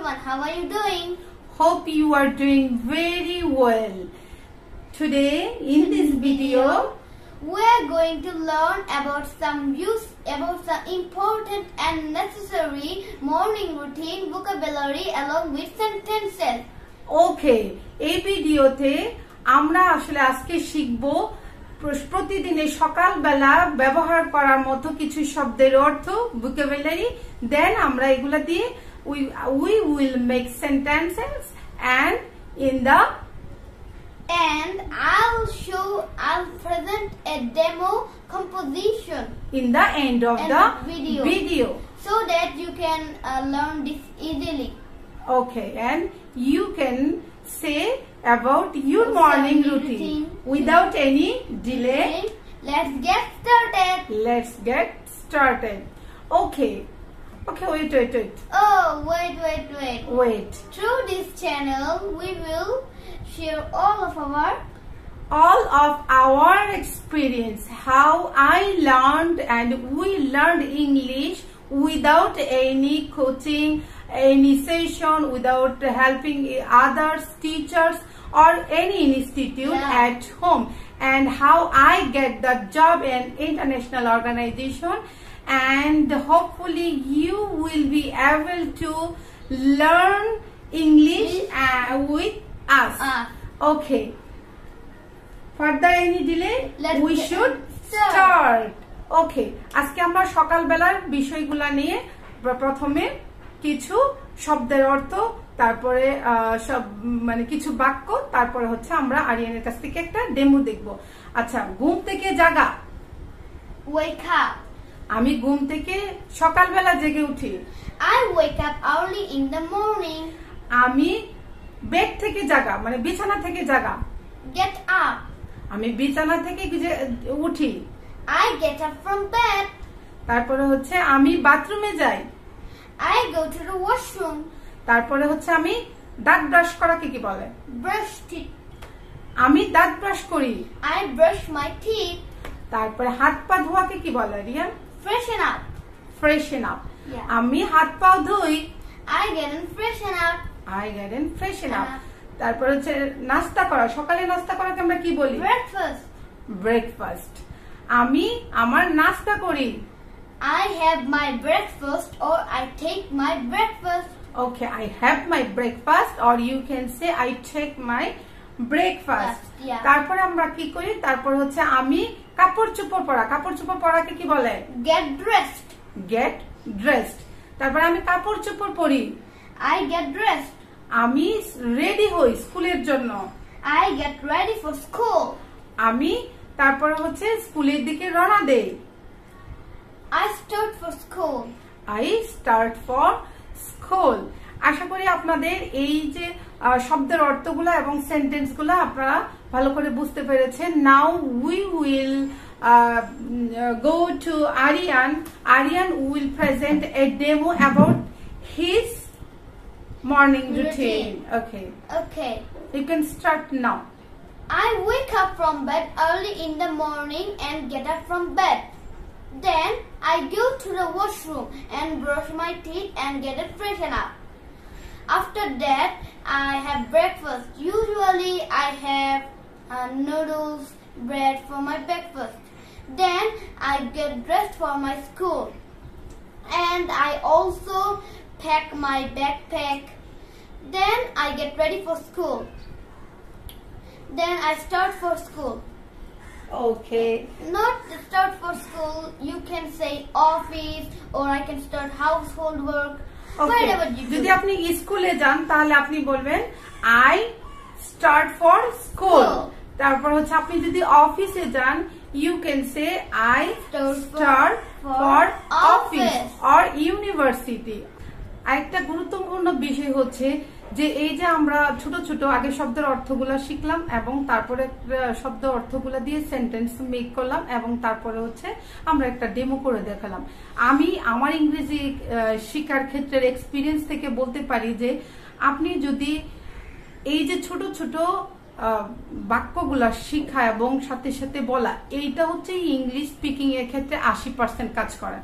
everyone, how are you doing? Hope you are doing very well. Today in this video we are going to learn about some important and necessary morning routine vocabulary along with sentences. Okay, এই ভিডিওতে আমরা আসলে আজকে শিখব প্রতিদিনের সকালবেলা ব্যবহার করার মতো কিছু শব্দের অর্থ vocabulary, then আমরা এগুলা দিয়ে we will make sentences and I'll present a demo composition in the end of the video so that you can learn this easily. Okay, and you can say about your morning routine without any delay. Let's get started. Okay, wait. Oh, wait. Through this channel we will share all of our experience, how I learned and we learned English without any coaching, any session, without helping others, teachers or any institute at home, and how I get the job in international organization, and hopefully you will be able to learn English with us. Okay, further any delay, we should start. Okay, আজকে আমরা সকালবেলার বিষয়গুলা নিয়ে প্রথমে কিছু শব্দের অর্থ, তারপরে সব মানে কিছু বাক্য, তারপরে হচ্ছে আমরা আরিয়ানের কাছ থেকে একটা ডেমো দেখব। আচ্ছা, ঘুম থেকে জাগা, wake up. আমি ঘুম থেকে সকালবেলা জেগে উঠি। I wake up early in the morning. আমি বেড থেকে জাগা মানে বিছানা থেকে জাগা, get up. আমি বিছানা থেকে উঠি। I get up from bed. তারপরে হচ্ছে আমি বাথরুমে যাই। I go to the washroom. তারপরে হচ্ছে আমি দাঁত ব্রাশ করাকে কি বলে? brush teeth. আমি দাঁত ব্রাশ করি। I brush my teeth. তারপরে হাত পা ধোয়াকে কি বলে রিয়ান? freshen up. আমি হাত পা ধুই। I get in freshen up. তারপর হচ্ছে নাস্তা করা, সকালে নাস্তা করাকে আমরা কি বলি? breakfast. আমি আমার নাস্তা করি। I have my breakfast or I take my breakfast. Okay, I have my breakfast or you can say I take my breakfast. তারপরে আমরা কি করি? তারপর হচ্ছে আমি কাপড় চোপড় পরাকে কি বলে? get dressed. তারপর আমি কাপড় চোপড় পরি। I get dressed. আমি রেডি হই স্কুলের জন্য। I get ready for school. আমি তারপর হচ্ছে স্কুলের দিকে রওনা দেই। I start for school. আশা করি আপনাদের এই যে শব্দের অর্থগুলো এবং সেন্টেন্সগুলো আপনারা ভালো করে বুঝতে পেরেছেন। Now we will go to Aryan. Aryan will present a demo about his morning routine. Okay. You can start now. I wake up from bed early in the morning and get up from bed. Then I go to the washroom and brush my teeth and get it freshen up. After that, I have breakfast. Usually I have noodles, bread for my breakfast. Then I get dressed for my school. And I also pack my backpack. Then I get ready for school. Then I start for school. Okay. Not start for school, you can say office or I can start household work. Whatever you do. যদি আপনি স্কুলে যান তাহলে আপনি বলবেন I start for school. তারপর হচ্ছে আপনি যদি অফিসে যান you can say I start for office or university. আরেকটা গুরুত্বপূর্ণ বিষয় হচ্ছে যে এই যে আমরা ছোট আগে শব্দের অর্থগুলা শিখলাম এবং তারপরে শব্দ অর্থগুলা দিয়ে সেন্টেন্স মেক করলাম এবং তারপরে হচ্ছে আমরা একটা ডেমো করে দেখালাম। আমি আমার ইংরেজি শেখার ক্ষেত্রের এক্সপিরিয়েন্স থেকে বলতে পারি যে আপনি যদি এই যে ছোট বাক্যগুলা শিখা এবং সাথে সাথে বলা, এইটা হচ্ছে ইংলিশ স্পিকিং এর ক্ষেত্রে 80% কাজ করে।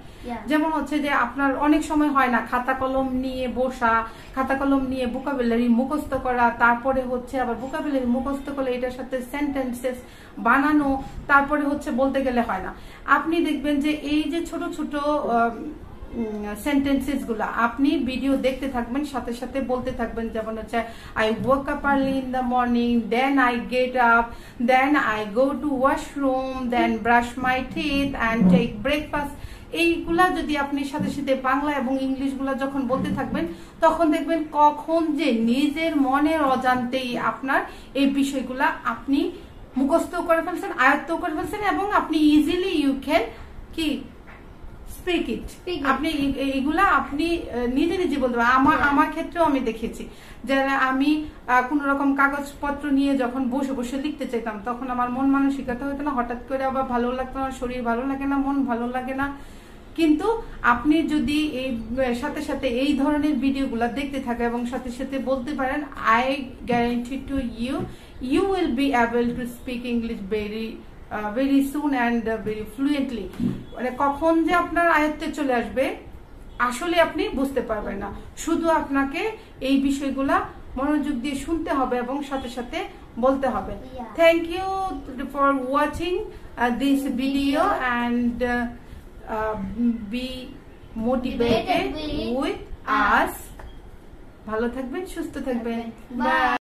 যেমন হচ্ছে যে আপনার অনেক সময় হয় না খাতা কলম নিয়ে বসা, খাতা কলম নিয়ে ভোকাবুলারি মুখস্থ করা, তারপরে হচ্ছে আবার ভোকাবুলারি মুখস্থ করলে এটার সাথে সেন্টেন্সেস বানানো, তারপরে হচ্ছে বলতে গেলে হয় না। আপনি দেখবেন যে এই যে ছোট ছোট সেন্টেন্সেস গুলা আপনি ভিডিও দেখতে থাকবেন, সাথে সাথে বলতে থাকবেন। যেমন হচ্ছে I woke up early in the morning, then I get up, then I go to washroom, then brush my teeth and take breakfast। এইগুলা যদি আপনি সাথে সাথে বাংলা এবং ইংলিশ গুলা যখন বলতে থাকবেন, তখন দেখবেন কখন যে নিজের মনের অজান্তেই আপনার এই বিষয়গুলা আপনি মুখস্থ করে ফেলছেন, আয়ত্ত করে ফেলছেন, এবং আপনি ইজিলি ইউ ক্যান কি স্পিক ইট। আপনি এইগুলা আপনি নিজে নিজে বলতে পারেন। আমার ক্ষেত্রেও আমি দেখেছি যারা আমি কোন রকম কাগজপত্র নিয়ে যখন বসে বসে লিখতে চাইতাম, তখন আমার মন মানসিকতা হতো না, হঠাৎ করে আবার ভালো লাগতো না, শরীর ভালো লাগে না, মন ভালো লাগে না। কিন্তু আপনি যদি এই সাথে সাথে এই ধরনের ভিডিওগুলো দেখতে থাকেন এবং সাথে সাথে বলতে পারেন, I guarantee to you will be able to speak English very soon and very fluently। মানে কখন যে আপনার আয়ত্তে চলে আসবে আসলে আপনি বুঝতে পারবেন না, শুধু আপনাকে এই বিষয়গুলা মনোযোগ দিয়ে শুনতে হবে এবং সাথে সাথে বলতে হবে। Thank you for watching this video and be motivated with us। ভালো থাকবেন, সুস্থ থাকবেন, বাই।